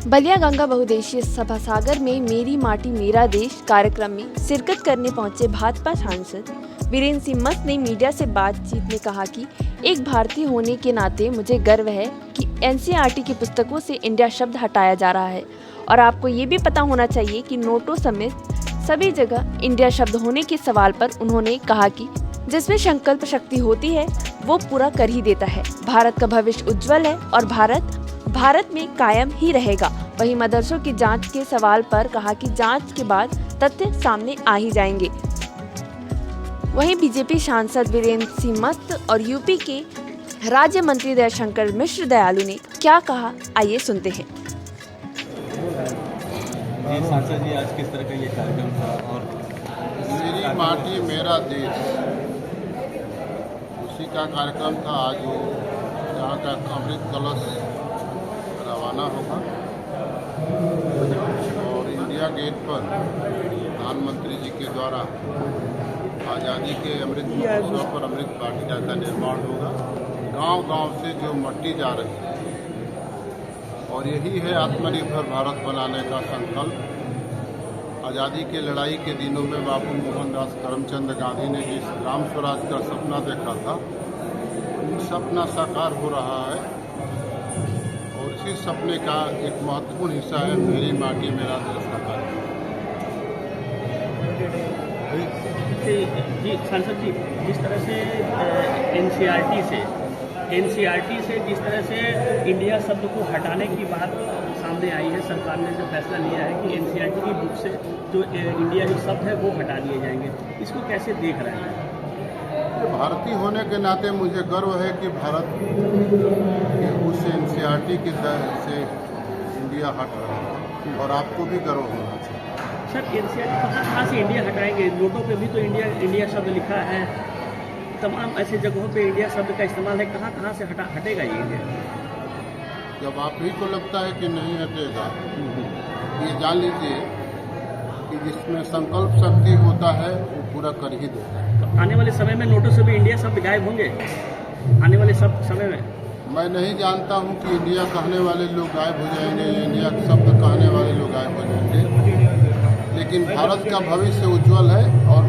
बलिया गंगा बहुउद्देशीय सभा सागर में मेरी माटी मेरा देश कार्यक्रम में शिरकत करने पहुंचे भाजपा सांसद वीरेंद्र सिंह मस्त ने मीडिया से बातचीत में कहा कि एक भारतीय होने के नाते मुझे गर्व है कि एनसीईआरटी की पुस्तकों से इंडिया शब्द हटाया जा रहा है और आपको ये भी पता होना चाहिए कि नोटों समेत सभी जगह इंडिया शब्द होने के सवाल पर उन्होंने कहा कि जिसमें संकल्प शक्ति होती है वो पूरा कर ही देता है। भारत का भविष्य उज्जवल है और भारत में कायम ही रहेगा। वहीं मदरसों की जांच के सवाल पर कहा कि जांच के बाद तथ्य सामने आ ही जाएंगे। वहीं बीजेपी सांसद वीरेंद्र सिंह मस्त और यूपी के राज्य मंत्री दयाशंकर मिश्र दयालु ने क्या कहा, आइए सुनते हैं। जी सांसद जी, आज किस तरह का ये कार्यक्रम था और मेरी माटी मेरा देश उसी का कार्यक्रम था। आज वो यहाँ का अमृत कलश रवाना होगा और इंडिया गेट पर प्रधानमंत्री जी के द्वारा आज़ादी के अमृत महोत्सव पर अमृत वाटिका का निर्माण होगा। गांव-गांव से जो मट्टी जा रही है और यही है आत्मनिर्भर भारत बनाने का संकल्प। आज़ादी के लड़ाई के दिनों में बाबू मोहनदास करमचंद गांधी ने जिस ग्राम स्वराज का सपना देखा था, सपना साकार हो रहा है और इसी सपने का एक महत्वपूर्ण हिस्सा है मेरी माटी मेरा देश का कार्यक्रम। जी सांसद जी, जिस तरह से एनसीईआरटी से जिस तरह से इंडिया शब्द को हटाने की बात सामने आई है, सरकार ने जो फैसला लिया है कि एनसीईआरटी की बुक से जो इंडिया जो शब्द है वो हटा दिए जाएंगे, इसको कैसे देख रहे हैं? भारतीय होने के नाते मुझे गर्व है कि भारत के उस एनसीईआरटी की दर से इंडिया हट रहा है और आपको भी गर्व होना चाहिए। सर, एनसीईआरटी कहाँ से इंडिया हटाएंगे? नोटों पे भी तो इंडिया शब्द लिखा है, तमाम ऐसे जगहों पे इंडिया शब्द का इस्तेमाल है, कहाँ से हटेगा ये इंडिया? जब आप ही को लगता है कि नहीं हटेगा, ये जान लीजिए कि जिसमें संकल्प शक्ति होता है वो पूरा कर ही देता है। तो आने वाले समय में नोटों से भी इंडिया शब्द गायब होंगे? आने वाले समय में मैं नहीं जानता हूं कि इंडिया कहने वाले लोग गायब हो जाएंगे या इंडिया शब्द कहने वाले लोग गायब हो जाएंगे, लेकिन भारत का भविष्य उज्जवल है और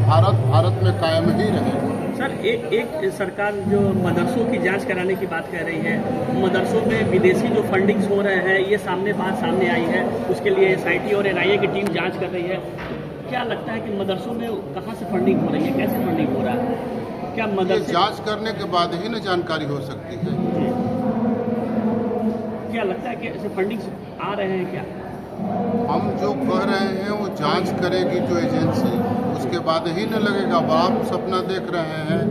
भारत में कायम ही रहेगा। सर, एक सरकार जो मदरसों की जांच कराने की बात कह रही है, मदरसों में विदेशी जो फंडिंग्स हो रहे हैं, ये बात सामने आई है, उसके लिए एसआईटी और एनआईए की टीम जांच कर रही है। क्या लगता है कि मदरसों में कहाँ से फंडिंग हो रही है, कैसे फंडिंग हो रहा है? क्या मदरसे जांच करने के बाद ही न जानकारी हो सकती है। क्या लगता है कि ऐसे फंडिंग्स आ रहे हैं क्या? हम जो कह रहे हैं वो जांच करेगी जो एजेंसी, उसके बाद ही न लगेगा। आप सपना देख रहे हैं,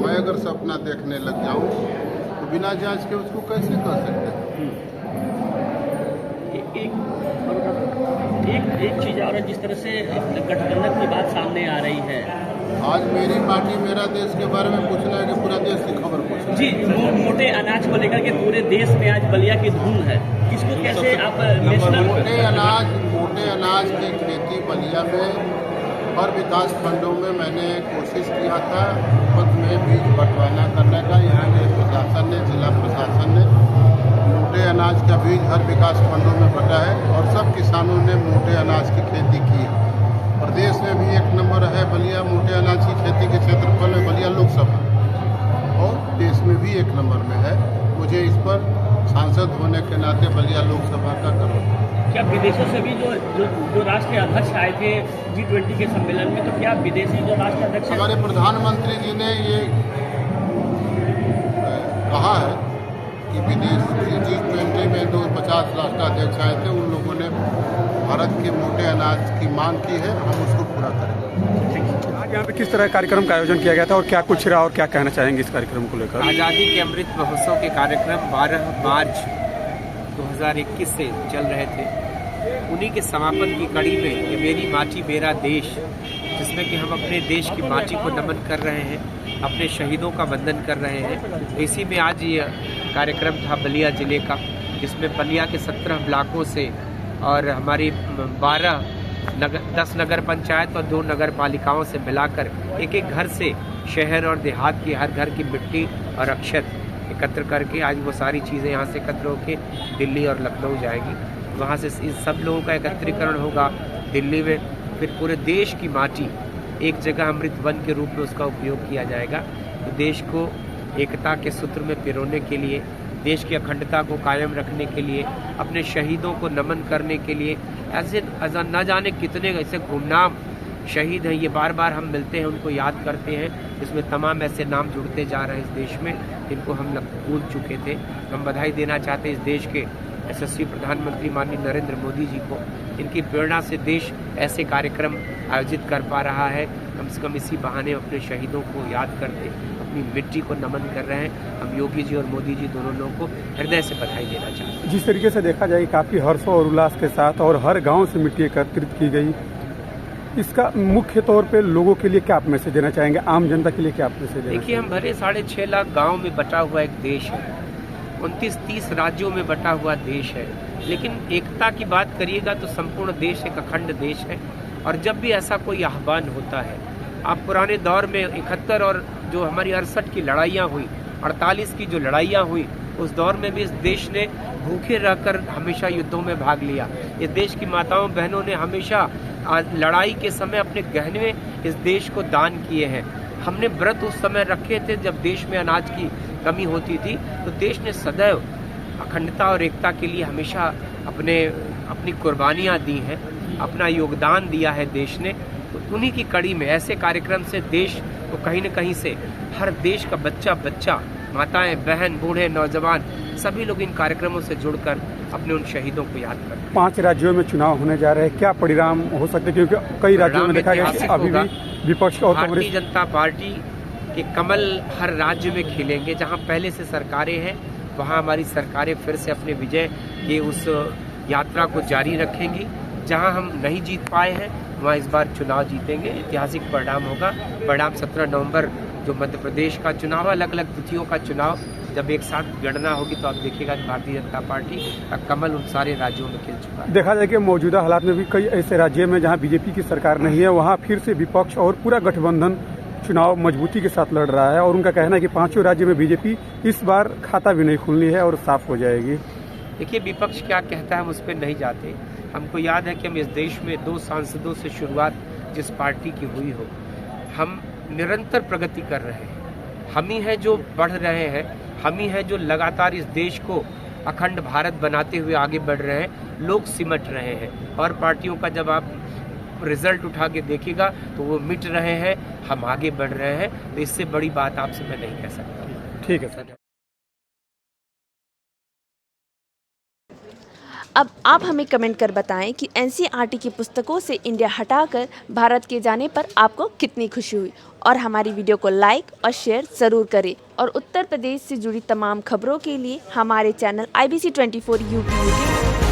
मैं अगर सपना देखने लग जाऊं तो बिना जांच के उसको कैसे कर सकते हैं? एक चीज़ और, जिस तरह से गठबंधन की बात सामने आ रही है, आज मेरी माटी मेरा देश के बारे में पूछना है कि पूरा देश की खबर पूछना जी। मोटे अनाज को लेकर के पूरे देश में आज बलिया की धूम है, इसको कैसे आप मोटे अनाज की खेती बलिया में हर विकास खंडों में मैंने कोशिश किया था पद में बीज बंटवारा करने का। यहाँ के प्रशासन ने, जिला प्रशासन ने मोटे अनाज का बीज हर विकास खंडों में बंटा है और सब किसानों ने मोटे अनाज की खेती की है। प्रदेश में भी 1 नंबर है बलिया मोटे अनाज की खेती के क्षेत्रफल में, बलिया लोकसभा, और देश में भी 1 नंबर में है। मुझे इस पर सांसद होने के नाते बलिया लोकसभा का गर्व है। क्या विदेशों से भी जो राष्ट्रीय अध्यक्ष आए थे G20 के सम्मेलन में, तो क्या विदेशी जो राष्ट्रीय अध्यक्ष हमारे प्रधानमंत्री जी ने ये कहा है कि विदेशी G20 में 250 राष्ट्राध्यक्ष आए थे, उन लोगों ने भारत के मोटे अनाज की मांग की है, हम उसको पूरा करेंगे। आज यहाँ पे किस तरह कार्यक्रम का आयोजन किया गया था और क्या कुछ रहा और क्या कहना चाहेंगे इस कार्यक्रम को लेकर? आज़ादी के अमृत महोत्सव के कार्यक्रम 12 मार्च 2021 से चल रहे थे। उन्हीं के समापन की कड़ी में ये मेरी माटी मेरा देश, जिसमें कि हम अपने देश की माटी को नमन कर रहे हैं, अपने शहीदों का वंदन कर रहे हैं। इसी में आज ये कार्यक्रम था बलिया जिले का, जिसमें बलिया के 17 ब्लॉकों से और हमारी 10 नगर पंचायत और 2 नगर पालिकाओं से मिलाकर एक घर से शहर और देहात की हर घर की मिट्टी और अक्षत एकत्र करके आज वो सारी चीज़ें यहाँ से एकत्र होकर दिल्ली और लखनऊ जाएगी। वहाँ से इन सब लोगों का एकत्रीकरण होगा दिल्ली में, फिर पूरे देश की माटी एक जगह अमृत वन के रूप में उसका उपयोग किया जाएगा। तो देश को एकता के सूत्र में पिरोने के लिए, देश की अखंडता को कायम रखने के लिए, अपने शहीदों को नमन करने के लिए, ऐसे न जाने कितने ऐसे गुमनाम शहीद हैं, ये बार बार हम मिलते हैं, उनको याद करते हैं। इसमें तमाम ऐसे नाम जुड़ते जा रहे हैं इस देश में जिनको हम भूल चुके थे। हम बधाई देना चाहते हैं इस देश के यशस्वी प्रधानमंत्री माननीय नरेंद्र मोदी जी को। इनकी प्रेरणा से देश ऐसे कार्यक्रम आयोजित कर पा रहा है। कम से कम इसी बहाने अपने शहीदों को याद करते, अपनी मिट्टी को नमन कर रहे हैं। हम योगी जी और मोदी जी दोनों लोगों को हृदय से बधाई देना चाहते हैं। जिस तरीके से देखा जाए काफ़ी हर्षों और उल्लास के साथ और हर गांव से मिट्टी एकत्रित की गई, इसका मुख्य तौर पे लोगों के लिए क्या आप मैसेज देना चाहेंगे, आम जनता के लिए क्या आप मैसेज देना चाहेंगे? देखिए, हम भले 6.5 लाख गाँव में बटा हुआ एक देश है, 29-30 राज्यों में बटा हुआ देश है, लेकिन एकता की बात करिएगा तो संपूर्ण देश एक अखंड देश है। और जब भी ऐसा कोई आह्वान होता है, आप पुराने दौर में 71 और जो हमारी 68 की लड़ाइयाँ हुई, 48 की जो लड़ाइयाँ हुई, उस दौर में भी इस देश ने भूखे रहकर हमेशा युद्धों में भाग लिया। इस देश की माताओं बहनों ने हमेशा लड़ाई के समय अपने गहने इस देश को दान किए हैं। हमने व्रत उस समय रखे थे जब देश में अनाज की कमी होती थी, तो देश ने सदैव अखंडता और एकता के लिए हमेशा अपनी कुर्बानियाँ दी हैं, अपना योगदान दिया है देश ने। तो उन्हीं की कड़ी में ऐसे कार्यक्रम से देश को कहीं न कहीं से हर देश का बच्चा, माताएं, बहन, बूढ़े, नौजवान सभी लोग इन कार्यक्रमों से जुड़कर अपने उन शहीदों को याद करते हैं। 5 राज्यों में चुनाव होने जा रहे हैं, क्या परिणाम हो सकते हैं? क्योंकि कई राज्यों में देखा गया कि अभी भी विपक्ष और कांग्रेस, भारतीय जनता पार्टी के कमल हर राज्य में खिलेंगे। जहां पहले से सरकारें हैं, वहां हमारी सरकारें फिर से अपने विजय के उस यात्रा को जारी रखेंगी। जहां हम नहीं जीत पाए हैं, वहां इस बार चुनाव जीतेंगे। ऐतिहासिक परिणाम होगा। परिणाम 17 नवंबर जो मध्य प्रदेश का चुनाव, अलग अलग तिथियों का चुनाव, जब एक साथ गणना होगी तो आप देखिएगा कि भारतीय जनता पार्टी का कमल उन सारे राज्यों में खिल चुका है। देखा जाए कि मौजूदा हालात में भी कई ऐसे राज्य में जहां बीजेपी की सरकार नहीं है, वहां फिर से विपक्ष और पूरा गठबंधन चुनाव मजबूती के साथ लड़ रहा है और उनका कहना है कि 5 राज्यों में बीजेपी इस बार खाता भी नहीं खुलनी है और साफ हो जाएगी। देखिए, विपक्ष क्या कहता है हम उस पर नहीं जाते। हमको याद है कि हम इस देश में 2 सांसदों से शुरुआत जिस पार्टी की हुई हो, हम निरंतर प्रगति कर रहे हैं। हम ही हैं जो बढ़ रहे हैं, हम ही हैं जो लगातार इस देश को अखंड भारत बनाते हुए आगे बढ़ रहे हैं। लोग सिमट रहे हैं और पार्टियों का जब आप रिजल्ट उठा के देखिएगा तो वो मिट रहे हैं, हम आगे बढ़ रहे हैं। तो इससे बड़ी बात आपसे मैं नहीं कह सकता। ठीक है सर। अब आप हमें कमेंट कर बताएं कि एनसीईआरटी की पुस्तकों से इंडिया हटाकर भारत के जाने पर आपको कितनी खुशी हुई, और हमारी वीडियो को लाइक और शेयर ज़रूर करें। और उत्तर प्रदेश से जुड़ी तमाम खबरों के लिए हमारे चैनल IBC 24 यूट्यूब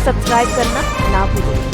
सब्सक्राइब करना ना भूलें।